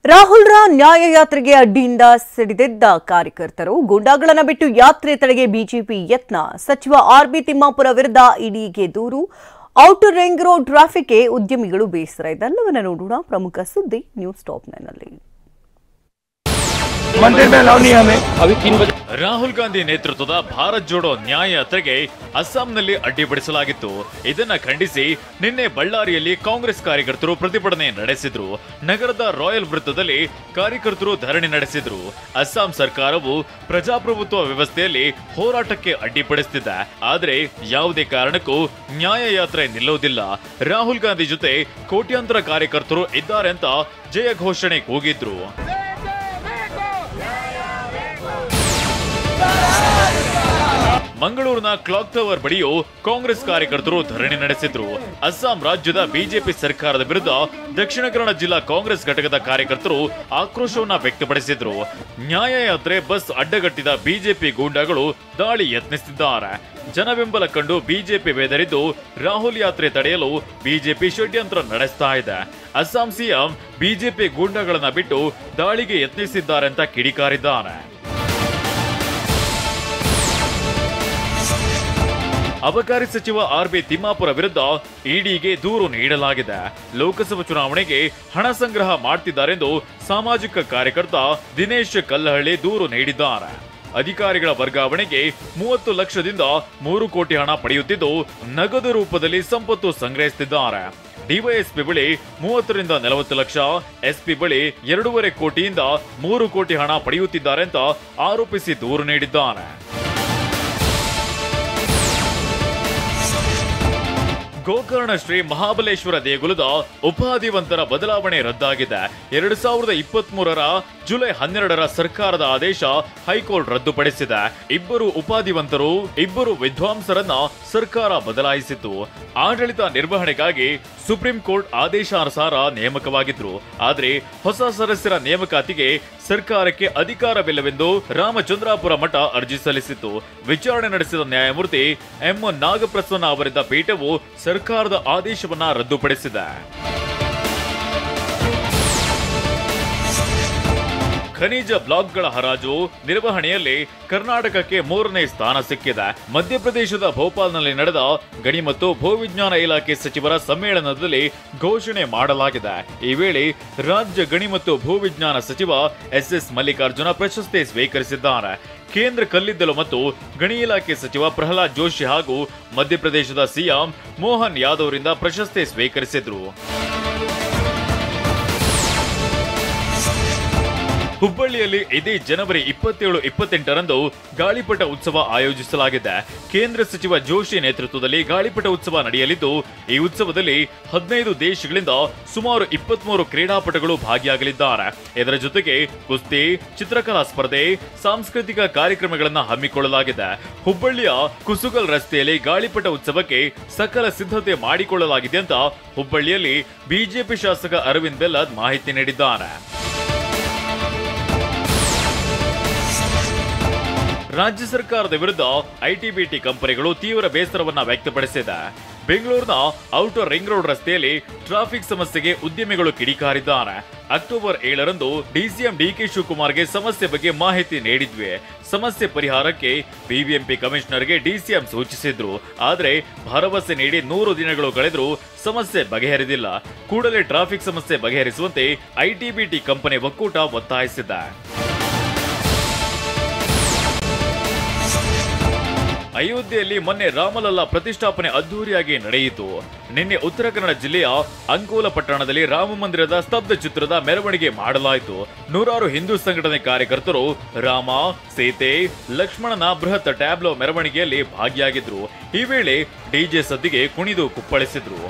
ರಾಹುಲ್ ನ್ಯಾಯ ಯಾತ್ರೆಗೆ ಅಡ್ಡಿಯಿಂದ ಸಿಡಿದೆದ್ದ ಕಾರ್ಯಕರ್ತರು ಗೂಂಡಾಗಳನ್ನು ಬಿಟ್ಟು ಯಾತ್ರೆ ತಡೆಗೆ ಬಿಜೆಪಿ ಯತ್ನ. ಸಚಿವ ಆರ್.ಬಿ. ತಿಮ್ಮಾಪುರ ವಿರುದ್ಧ ಇಡಿಗೆ ದೂರು. ಔಟರ್ ರಿಂಗ್ ರೋಡ್ ಟ್ರಾಫಿಕ್ಗೆ ಉದ್ಯಮಿಗಳು ಬೇಸರ. ಇದೆಲ್ಲವನ್ನ ನೋಡೋಣ ಪ್ರಮುಖ ಸುದ್ದಿ ನ್ಯೂಸ್ ಟಾಪ್ 9 ನಲ್ಲಿ. ರಾಹುಲ್ ಗಾಂಧಿ ನೇತೃತ್ವದ ಭಾರತ್ ಜೋಡೋ ನ್ಯಾಯ ಯಾತ್ರೆಗೆ ಅಸ್ಸಾಂನಲ್ಲಿ ಅಡ್ಡಿಪಡಿಸಲಾಗಿತ್ತು. ಇದನ್ನ ಖಂಡಿಸಿ ನಿನ್ನೆ ಬಳ್ಳಾರಿಯಲ್ಲಿ ಕಾಂಗ್ರೆಸ್ ಕಾರ್ಯಕರ್ತರು ಪ್ರತಿಭಟನೆ ನಡೆಸಿದ್ರು. ನಗರದ ರಾಯಲ್ ವೃತ್ತದಲ್ಲಿ ಕಾರ್ಯಕರ್ತರು ಧರಣಿ ನಡೆಸಿದ್ರು. ಅಸ್ಸಾಂ ಸರ್ಕಾರವು ಪ್ರಜಾಪ್ರಭುತ್ವ ವ್ಯವಸ್ಥೆಯಲ್ಲಿ ಹೋರಾಟಕ್ಕೆ ಅಡ್ಡಿಪಡಿಸುತ್ತಿದೆ. ಆದರೆ ಯಾವುದೇ ಕಾರಣಕ್ಕೂ ನ್ಯಾಯ ಯಾತ್ರೆ ನಿಲ್ಲೋದಿಲ್ಲ. ರಾಹುಲ್ ಗಾಂಧಿ ಜೊತೆ ಕೋಟ್ಯಾಂತರ ಕಾರ್ಯಕರ್ತರು ಇದ್ದಾರೆ ಅಂತ ಜಯ ಘೋಷಣೆ ಕೂಗಿದ್ರು. ಮಂಗಳೂರಿನ ಕ್ಲಾಕ್ ಟವರ್ ಬಳಿಯೂ ಕಾಂಗ್ರೆಸ್ ಕಾರ್ಯಕರ್ತರು ಧರಣಿ ನಡೆಸಿದ್ರು. ಅಸ್ಸಾಂ ರಾಜ್ಯದ ಬಿಜೆಪಿ ಸರ್ಕಾರದ ವಿರುದ್ಧ ದಕ್ಷಿಣ ಕನ್ನಡ ಜಿಲ್ಲಾ ಕಾಂಗ್ರೆಸ್ ಘಟಕದ ಕಾರ್ಯಕರ್ತರು ಆಕ್ರೋಶವನ್ನ ವ್ಯಕ್ತಪಡಿಸಿದ್ರು. ನ್ಯಾಯ ಯಾತ್ರೆ ಬಸ್ ಅಡ್ಡಗಟ್ಟಿದ ಬಿಜೆಪಿ ಗೂಂಡಾಗಳು ದಾಳಿ ಯತ್ನಿಸುತ್ತಿದ್ದಾರೆ. ಜನಬೆಂಬಲ ಕಂಡು ಬಿಜೆಪಿ ಬೆದರಿದ್ದು ರಾಹುಲ್ ಯಾತ್ರೆ ತಡೆಯಲು ಬಿಜೆಪಿ ಷಡ್ಯಂತ್ರ ನಡೆಸ್ತಾ ಇದೆ. ಅಸ್ಸಾಂ ಸಿಎಂ ಬಿಜೆಪಿ ಗೂಂಡಾಗಳನ್ನ ಬಿಟ್ಟು ದಾಳಿಗೆ ಯತ್ನಿಸಿದ್ದಾರೆ ಅಂತ ಕಿಡಿಕಾರಿದ್ದಾರೆ. ಅಬಕಾರಿ ಸಚಿವ ಆರ್.ಬಿ. ತಿಮ್ಮಾಪುರ ವಿರುದ್ಧ ಇಡಿಗೆ ದೂರು ನೀಡಲಾಗಿದೆ. ಲೋಕಸಭಾ ಚುನಾವಣೆಗೆ ಹಣ ಸಂಗ್ರಹ ಮಾಡ್ತಿದ್ದಾರೆಂದು ಸಾಮಾಜಿಕ ಕಾರ್ಯಕರ್ತ ದಿನೇಶ್ ಕಲ್ಲಹಳ್ಳಿ ದೂರು ನೀಡಿದ್ದಾರೆ. ಅಧಿಕಾರಿಗಳ ವರ್ಗಾವಣೆಗೆ 30 ಲಕ್ಷದಿಂದ 3 ಕೋಟಿ ಹಣ ಪಡೆಯುತ್ತಿದ್ದು ನಗದು ರೂಪದಲ್ಲಿ ಸಂಪತ್ತು ಸಂಗ್ರಹಿಸುತ್ತಿದ್ದಾರೆ. ಡಿವೈಎಸ್ಪಿ ಬಳಿ 30 ರಿಂದ 40 ಲಕ್ಷ, ಎಸ್ಪಿ ಬಳಿ 2.5 ಕೋಟಿಯಿಂದ 3 ಕೋಟಿ ಹಣ ಪಡೆಯುತ್ತಿದ್ದಾರೆ ಅಂತ ಆರೋಪಿಸಿ ದೂರು ನೀಡಿದ್ದಾರೆ. ಗೋಕರ್ಣ ಶ್ರೀ ಮಹಾಬಲೇಶ್ವರ ದೇಗುಲದ ಉಪಾಧಿವಂತರ ಬದಲಾವಣೆ ರದ್ದಾಗಿದೆ. 2023ರ ಜುಲೈ 12ರ ಸರ್ಕಾರದ ಆದೇಶ ಹೈಕೋರ್ಟ್ ರದ್ದುಪಡಿಸಿದೆ. 2 ಉಪಾಧಿವಂತರು 2 ವಿದ್ವಾಂಸರನ್ನ ಸರ್ಕಾರ ಬದಲಾಯಿಸಿತ್ತು. ಆಡಳಿತ ನಿರ್ವಹಣೆಗಾಗಿ ಸುಪ್ರೀಂ ಕೋರ್ಟ್ ಆದೇಶಾನುಸಾರ ನೇಮಕವಾಗಿದ್ರು. ಆದರೆ ಹೊಸ ಸದಸ್ಯರ ನೇಮಕಾತಿಗೆ ಸರ್ಕಾರಕ್ಕೆ ಅಧಿಕಾರವಿಲ್ಲವೆಂದು ರಾಮಚಂದ್ರಾಪುರ ಮಠ ಅರ್ಜಿ ಸಲ್ಲಿಸಿತ್ತು. ವಿಚಾರಣೆ ನಡೆಸಿದ ನ್ಯಾಯಮೂರ್ತಿ ಎಂ ನಾಗಪ್ರಸನ್ನ ಅವರಿದ್ದ ಪೀಠವು ಸರ್ಕಾರದ ಆದೇಶವನ್ನ ರದ್ದುಪಡಿಸಿದೆ. ಖನಿಜ ಬ್ಲಾಕ್ಗಳ ಹರಾಜು ನಿರ್ವಹಣೆಯಲ್ಲಿ ಕರ್ನಾಟಕಕ್ಕೆ 3ನೇ ಸ್ಥಾನ ಸಿಕ್ಕಿದೆ. ಮಧ್ಯಪ್ರದೇಶದ ಭೋಪಾಲ್ನಲ್ಲಿ ನಡೆದ ಗಣಿ ಮತ್ತು ಭೂವಿಜ್ಞಾನ ಇಲಾಖೆ ಸಚಿವರ ಸಮ್ಮೇಳನದಲ್ಲಿ ಘೋಷಣೆ ಮಾಡಲಾಗಿದೆ. ಈ ವೇಳೆ ರಾಜ್ಯ ಗಣಿ ಮತ್ತು ಭೂವಿಜ್ಞಾನ ಸಚಿವ ಎಸ್ ಮಲ್ಲಿಕಾರ್ಜುನ ಪ್ರಶಸ್ತಿ ಸ್ವೀಕರಿಸಿದ್ದಾರೆ. ಕೇಂದ್ರ ಕಲ್ಲಿದ್ದಲು ಮತ್ತು ಗಣಿ ಇಲಾಖೆ ಸಚಿವ ಪ್ರಹ್ಲಾದ್ ಜೋಶಿ ಹಾಗೂ ಮಧ್ಯಪ್ರದೇಶದ ಸಿಎಂ ಮೋಹನ್ ಯಾದವ್ ರಿಂದ ಪ್ರಶಸ್ತಿ ಸ್ವೀಕರಿಸಿದ್ರು. ಹುಬ್ಬಳ್ಳಿಯಲ್ಲಿ ಇದೇ ಜನವರಿ 27-28ರಂದು ಗಾಳಿಪಟ ಉತ್ಸವ ಆಯೋಜಿಸಲಾಗಿದೆ. ಕೇಂದ್ರ ಸಚಿವ ಜೋಶಿ ನೇತೃತ್ವದಲ್ಲಿ ಗಾಳಿಪಟ ಉತ್ಸವ ನಡೆಯಲಿದ್ದು, ಈ ಉತ್ಸವದಲ್ಲಿ 15 ದೇಶಗಳಿಂದ ಸುಮಾರು 23 ಕ್ರೀಡಾಪಟುಗಳು ಭಾಗಿಯಾಗಲಿದ್ದಾರೆ. ಇದರ ಜೊತೆಗೆ ಕುಸ್ತಿ, ಚಿತ್ರಕಲಾ ಸ್ಪರ್ಧೆ, ಸಾಂಸ್ಕೃತಿಕ ಕಾರ್ಯಕ್ರಮಗಳನ್ನು ಹಮ್ಮಿಕೊಳ್ಳಲಾಗಿದೆ. ಹುಬ್ಬಳ್ಳಿಯ ಕುಸುಗಲ್ ರಸ್ತೆಯಲ್ಲಿ ಗಾಳಿಪಟ ಉತ್ಸವಕ್ಕೆ ಸಕಲ ಸಿದ್ಧತೆ ಮಾಡಿಕೊಳ್ಳಲಾಗಿದೆ ಅಂತ ಹುಬ್ಬಳ್ಳಿಯಲ್ಲಿ ಬಿಜೆಪಿ ಶಾಸಕ ಅರವಿಂದ್ ಬೆಲ್ಲದ್ ಮಾಹಿತಿ ನೀಡಿದ್ದಾರೆ. ರಾಜ್ಯ ಸರ್ಕಾರದ ವಿರುದ್ಧ ಐಟಿ-ಬಿಟಿ ಕಂಪನಿಗಳು ತೀವ್ರ ಬೇಸರವನ್ನ ವ್ಯಕ್ತಪಡಿಸಿದೆ. ಬೆಂಗಳೂರಿನ ಔಟರ್ ರಿಂಗ್ ರೋಡ್ ರಸ್ತೆಯಲ್ಲಿ ಟ್ರಾಫಿಕ್ ಸಮಸ್ಯೆಗೆ ಉದ್ಯಮಿಗಳು ಕಿಡಿಕಾರಿದ್ದಾರೆ. ಅಕ್ಟೋಬರ್ 7ರಂದು ಡಿಸಿಎಂ ಡಿಕೆ ಶಿವಕುಮಾರ್ಗೆ ಸಮಸ್ಯೆ ಬಗ್ಗೆ ಮಾಹಿತಿ ನೀಡಿದ್ವಿ. ಸಮಸ್ಯೆ ಪರಿಹಾರಕ್ಕೆ ಬಿಬಿಎಂಪಿ ಕಮಿಷನರ್ಗೆ ಡಿಸಿಎಂ ಸೂಚಿಸಿದ್ರು. ಆದರೆ ಭರವಸೆ ನೀಡಿ 100 ದಿನಗಳು ಕಳೆದರೂ ಸಮಸ್ಯೆ ಬಗೆಹರಿದಿಲ್ಲ. ಕೂಡಲೇ ಟ್ರಾಫಿಕ್ ಸಮಸ್ಯೆ ಬಗೆಹರಿಸುವಂತೆ ಐಟಿ-ಬಿಟಿ ಕಂಪನಿ ಒಕ್ಕೂಟ ಒತ್ತಾಯಿಸಿದೆ. ಅಯೋಧ್ಯೆಯಲ್ಲಿ ಮೊನ್ನೆ ರಾಮಲಲ್ಲಾ ಪ್ರತಿಷ್ಠಾಪನೆ ಅದ್ದೂರಿಯಾಗಿ ನಡೆಯಿತು. ನಿನ್ನೆ ಉತ್ತರ ಕನ್ನಡ ಜಿಲ್ಲೆಯ ಅಂಕೋಲ ಪಟ್ಟಣದಲ್ಲಿ ರಾಮ ಮಂದಿರದ ಸ್ತಬ್ಧ ಚಿತ್ರದ ಮೆರವಣಿಗೆ ಮಾಡಲಾಯಿತು. 100 ಹಿಂದೂ ಸಂಘಟನೆ ಕಾರ್ಯಕರ್ತರು ರಾಮ, ಸೀತೆ, ಲಕ್ಷ್ಮಣನ ಬೃಹತ್ ಟ್ಯಾಬ್ಲೋ ಮೆರವಣಿಗೆಯಲ್ಲಿ ಭಾಗಿಯಾಗಿದ್ರು. ಈ ವೇಳೆ ಡಿಜೆ ಸದ್ದಿಗೆ ಕುಣಿದು ಕುಪ್ಪಳಿಸಿದ್ರು.